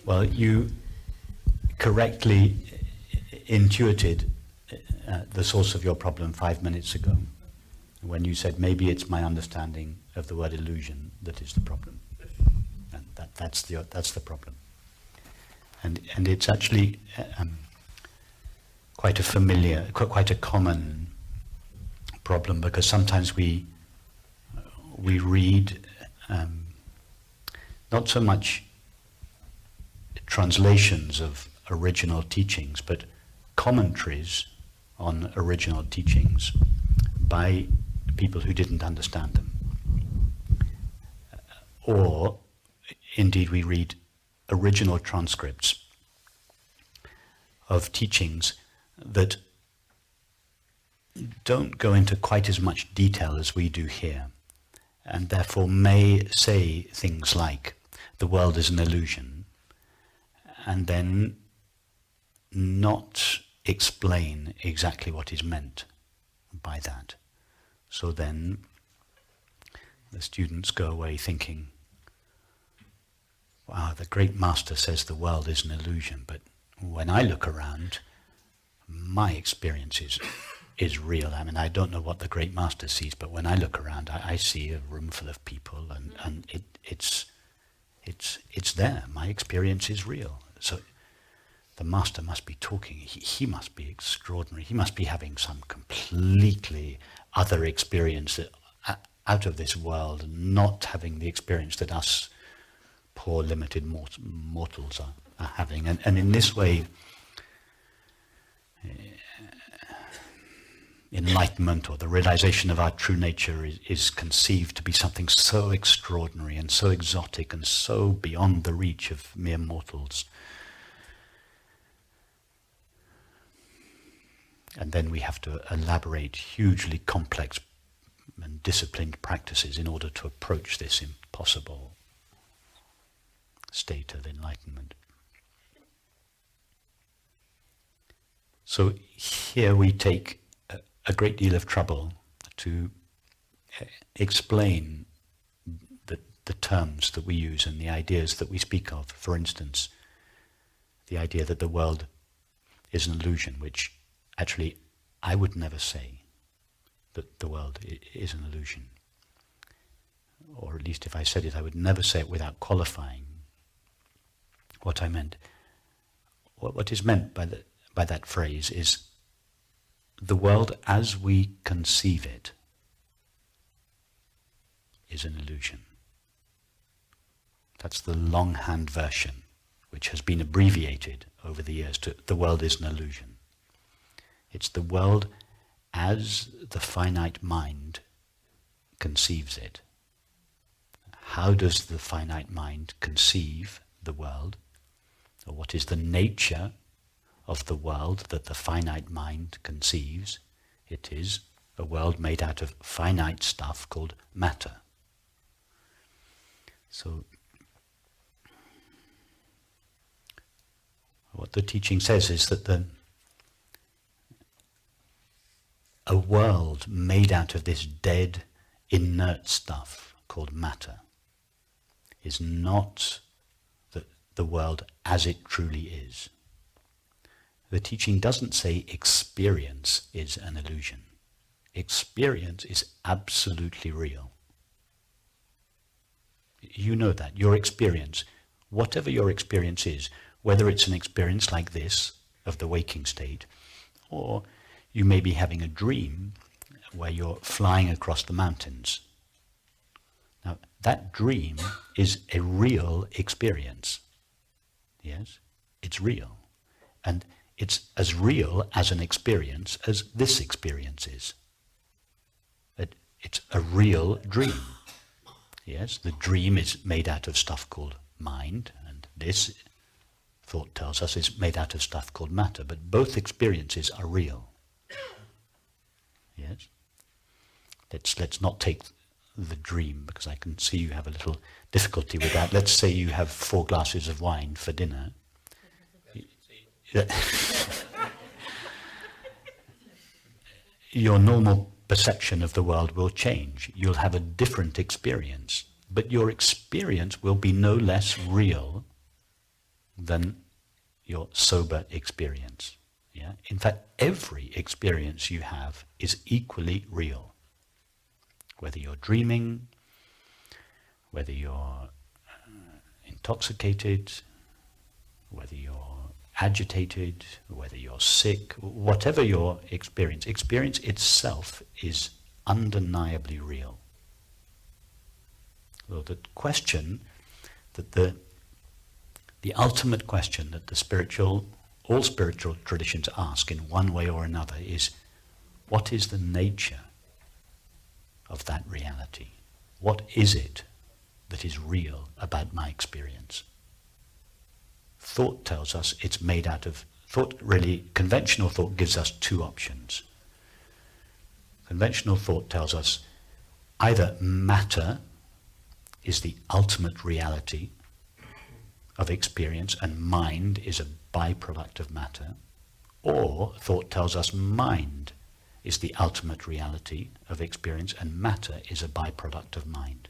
Well, you correctly intuited the source of your problem 5 minutes ago, when you said maybe it's my understanding of the word illusion that is the problem, and that's the problem, and it's actually quite a familiar, quite a common problem, because sometimes we read not so much translations of original teachings, but commentaries on original teachings by people who didn't understand them. Or, indeed, we read original transcripts of teachings that don't go into quite as much detail as we do here, and therefore may say things like, the world is an illusion, and then not explain exactly what is meant by that. So then the students go away thinking, wow, the great master says the world is an illusion, but when I look around, my experience is real. I mean, I don't know what the great master sees, but when I look around, I see a room full of people, and it's there. My experience is real. So the master must be talking. He must be extraordinary. He must be having some completely other experience out of this world, not having the experience that us poor limited mortals are having. And in this way, enlightenment, or the realization of our true nature, is conceived to be something so extraordinary and so exotic and so beyond the reach of mere mortals. And then we have to elaborate hugely complex and disciplined practices in order to approach this impossible state of enlightenment. So here we take a great deal of trouble to explain the terms that we use and the ideas that we speak of. For instance, the idea that the world is an illusion, which actually I would never say that the world is an illusion. Or at least if I said it, I would never say it without qualifying what I meant. What is meant by that phrase is the world as we conceive it is an illusion. That's the longhand version, which has been abbreviated over the years to the world is an illusion. It's the world as the finite mind conceives it. How does the finite mind conceive the world? Or what is the nature of the world that the finite mind conceives? It is a world made out of finite stuff called matter. So what the teaching says is that a world made out of this dead, inert stuff called matter is not the world as it truly is. The teaching doesn't say experience is an illusion. Experience is absolutely real. You know that. Your experience, whatever your experience is, whether it's an experience like this, of the waking state, or you may be having a dream where you're flying across the mountains. Now, that dream is a real experience. Yes? It's real. And it's as real as an experience as this experience is. It's a real dream. Yes, the dream is made out of stuff called mind, and this, thought tells us, is made out of stuff called matter, but both experiences are real. Yes? Let's not take the dream, because I can see you have a little difficulty with that. Let's say you have 4 glasses of wine for dinner. Your normal perception of the world will change. You'll have a different experience, but your experience will be no less real than your sober experience. Yeah? In fact, every experience you have is equally real. Whether you're dreaming, whether you're intoxicated, whether you're agitated, whether you're sick, whatever your experience itself is undeniably real. So the question that the ultimate question that all spiritual traditions ask in one way or another is, what is the nature of that reality? What is it that is real about my experience? Thought tells us it's made out of thought. Really, conventional thought gives us two options. Conventional thought tells us either matter is the ultimate reality of experience and mind is a byproduct of matter, or thought tells us mind is the ultimate reality of experience and matter is a byproduct of mind.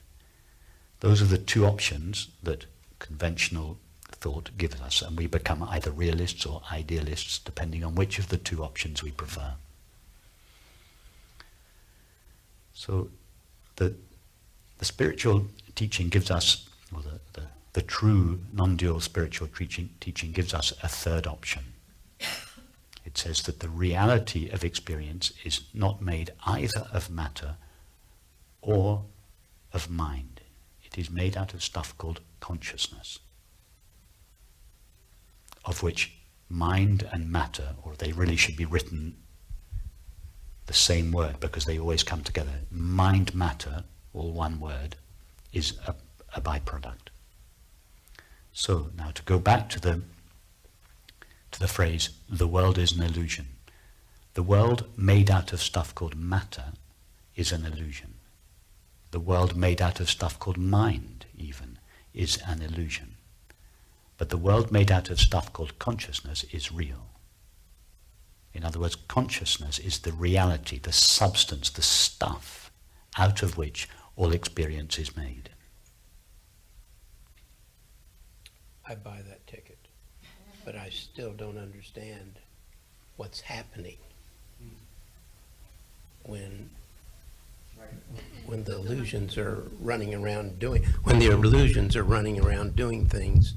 Those are the two options that conventional thought gives us, and we become either realists or idealists depending on which of the two options we prefer. So the spiritual teaching gives us, or the true non-dual spiritual teaching gives us a third option. It says that the reality of experience is not made either of matter or of mind. It is made out of stuff called consciousness, of which mind and matter, or they really should be written the same word because they always come together. Mind, matter, all one word, is a byproduct. So now to go back to the phrase, the world is an illusion. The world made out of stuff called matter is an illusion. The world made out of stuff called mind, even, is an illusion. But the world made out of stuff called consciousness is real. In other words, consciousness is the reality, the substance, the stuff out of which all experience is made. I buy that ticket, but I still don't understand what's happening when the illusions are running around doing things.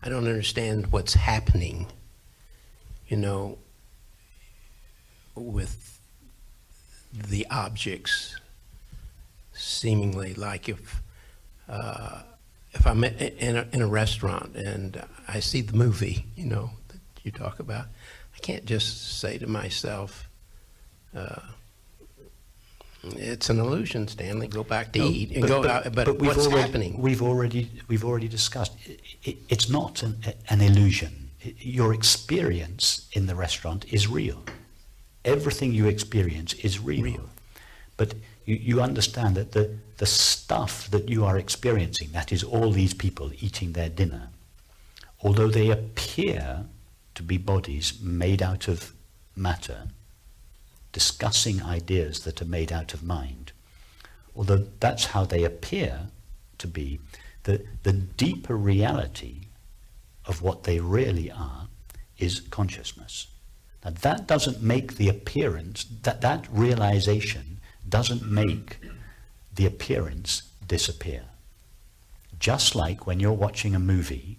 I don't understand what's happening, with the objects, seemingly. Like if I'm in a restaurant and I see the movie, that you talk about, I can't just say to myself, it's an illusion, Stanley, go back to eat and go out. But what's happening? We've already discussed. It's not an illusion. Your experience in the restaurant is real. Everything you experience is real. But you understand that the stuff that you are experiencing, that is all these people eating their dinner, although they appear to be bodies made out of matter, discussing ideas that are made out of mind, although that's how they appear to be, the deeper reality of what they really are is consciousness. Now that doesn't make the appearance, that realization doesn't make the appearance disappear. Just like when you're watching a movie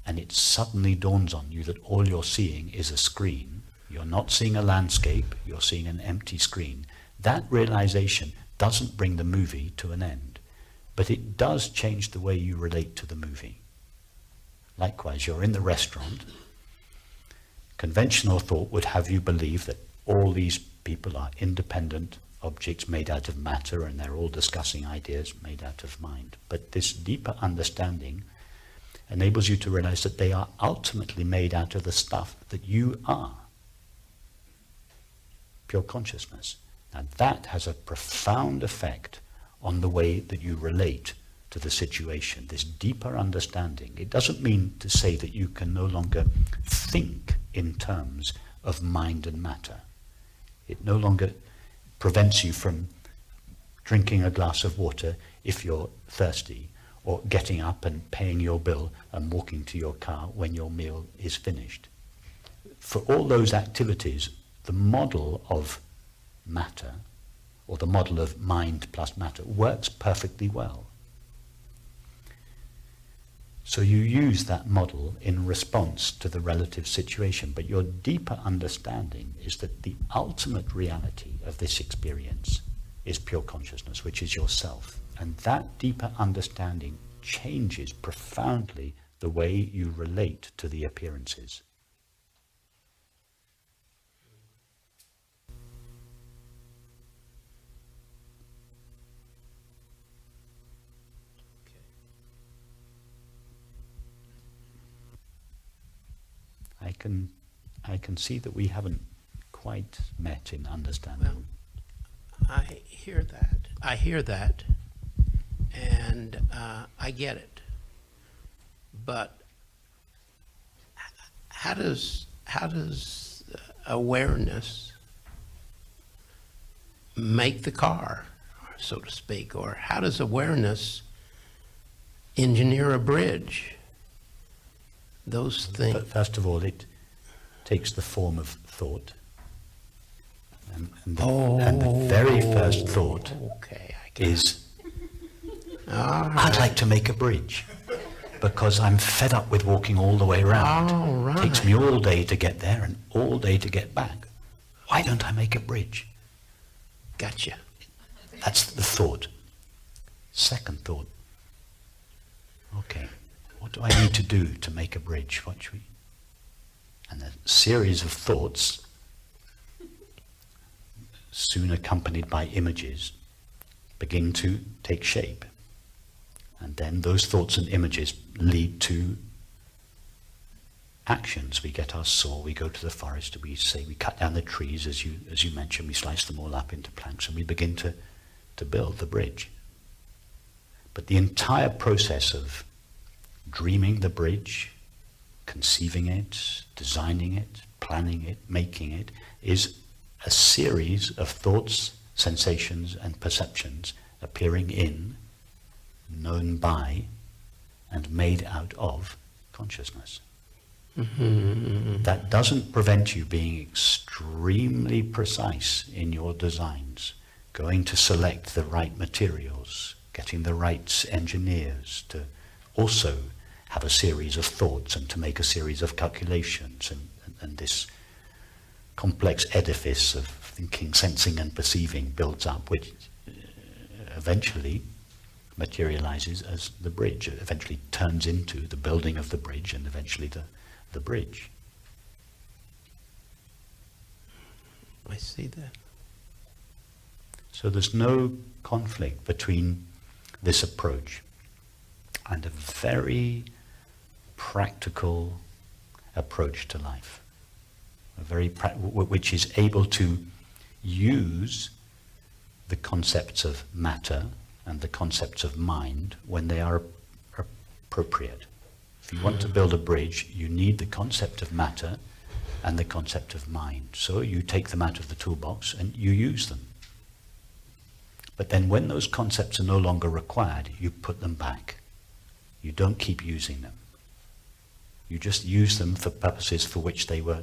and it suddenly dawns on you that all you're seeing is a screen, you're not seeing a landscape, you're seeing an empty screen. That realization doesn't bring the movie to an end, but it does change the way you relate to the movie. Likewise, you're in the restaurant. Conventional thought would have you believe that all these people are independent objects made out of matter and they're all discussing ideas made out of mind. But this deeper understanding enables you to realize that they are ultimately made out of the stuff that you are. Pure consciousness. Now that has a profound effect on the way that you relate to the situation, this deeper understanding. It doesn't mean to say that you can no longer think in terms of mind and matter. It no longer prevents you from drinking a glass of water if you're thirsty, or getting up and paying your bill and walking to your car when your meal is finished. For all those activities, the model of matter, or the model of mind plus matter, works perfectly well. So you use that model in response to the relative situation, but your deeper understanding is that the ultimate reality of this experience is pure consciousness, which is yourself. And that deeper understanding changes profoundly the way you relate to the appearances. I can see that we haven't quite met in understanding. Well, I hear that, and I get it. But how does awareness make the car, so to speak, or how does awareness engineer a bridge? Those things. But first of all, it takes the form of thought. And the very first thought is, I'd like to make a bridge because I'm fed up with walking all the way around. It takes me all day to get there and all day to get back. Why don't I make a bridge? Gotcha. That's the thought. Second thought. Okay, what do I need to do to make a bridge? What should we? And a series of thoughts, soon accompanied by images, begin to take shape. And then those thoughts and images lead to actions. We get our saw, we go to the forest, we cut down the trees, as you mentioned, we slice them all up into planks, and we begin to build the bridge. But the entire process of dreaming the bridge, conceiving it, designing it, planning it, making it, is a series of thoughts, sensations, and perceptions appearing in, known by, and made out of consciousness. Mm-hmm. That doesn't prevent you being extremely precise in your designs, going to select the right materials, getting the right engineers to also have a series of thoughts and to make a series of calculations, and this complex edifice of thinking, sensing and perceiving builds up, which eventually materializes as the bridge. It eventually turns into the building of the bridge and eventually the bridge. I see that. So there's no conflict between this approach and a very practical approach to life, which is able to use the concepts of matter and the concepts of mind when they are appropriate. If you want to build a bridge, you need the concept of matter and the concept of mind. So you take them out of the toolbox and you use them. But then when those concepts are no longer required, you put them back. You don't keep using them. You just use them for purposes for which they were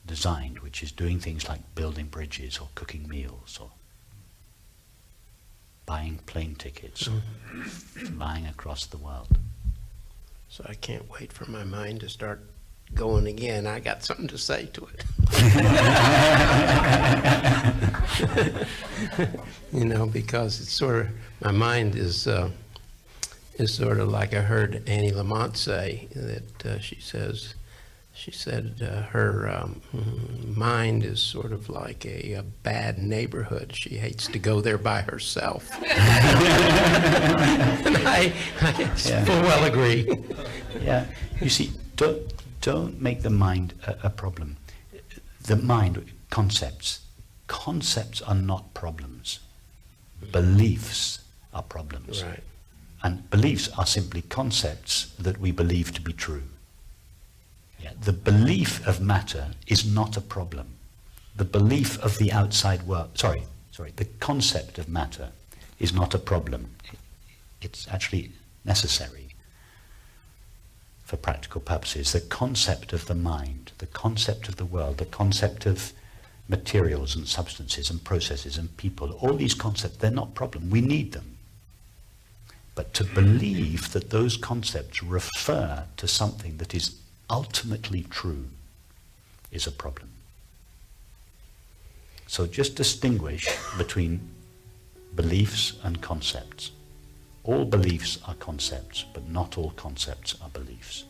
designed, which is doing things like building bridges or cooking meals or buying plane tickets or flying across the world. So I can't wait for my mind to start going again. I got something to say to it. Because it's sort of, my mind is sort of like I heard Annie Lamont say, that she said her mind is sort of like a bad neighborhood. She hates to go there by herself. And I full well agree. Yeah, you see, don't make the mind a problem. The mind, concepts are not problems. Beliefs are problems. Right. And beliefs are simply concepts that we believe to be true. Yeah, the belief of matter is not a problem. The belief of the outside world, the concept of matter is not a problem. it's actually necessary for practical purposes. The concept of the mind, the concept of the world, the concept of materials and substances and processes and people, all these concepts, they're not a problem. We need them. But to believe that those concepts refer to something that is ultimately true is a problem. So just distinguish between beliefs and concepts. All beliefs are concepts, but not all concepts are beliefs.